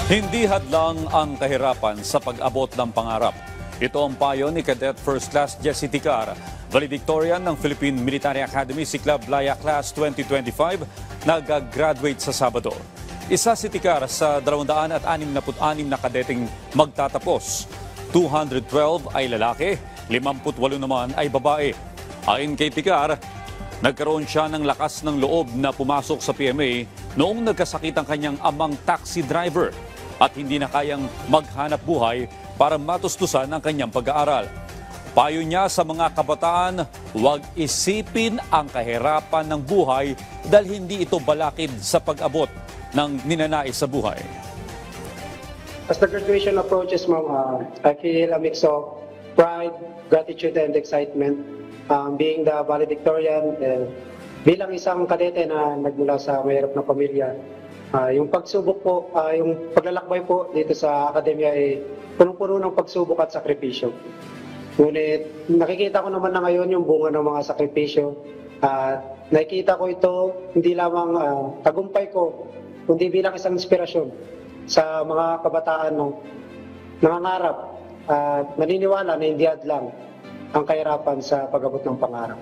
Hindi hadlang ang kahirapan sa pag-abot ng pangarap. Ito ang payo ni Cadet First Class Jessie Ticar, valedictorian ng Philippine Military Academy Siklab Laya Class 2025, nag-graduate sa Sabado. Isa si Ticar sa 266 na kadeteng magtatapos. 212 ay lalaki, 58 naman ay babae. Ayon kay Ticar, nagkaroon siya ng lakas ng loob na pumasok sa PMA noong nagkasakit ang kanyang amang taxi driver at hindi na kayang maghanap buhay para matustusan ang kanyang pag-aaral. Payo niya sa mga kabataan, huwag isipin ang kahirapan ng buhay dahil hindi ito balakid sa pag-abot ng ninanais sa buhay. As the graduation approaches, ma'am, I feel a mix of pride, gratitude, and excitement. Being the valedictorian, bilang isang kadete na nagmula sa mahirap na pamilya, yung pagsubok po, yung paglalakbay po dito sa akademya ay punong-puno ng pagsubok at sakripisyo. Ngunit nakikita ko naman na ngayon yung bunga ng mga sakripisyo. Nakikita ko ito hindi lamang tagumpay ko, kundi bilang isang inspirasyon sa mga kabataan na nangangarap at naniniwala na hindi hadlang ang kahirapan sa pag-abot ng pangarap.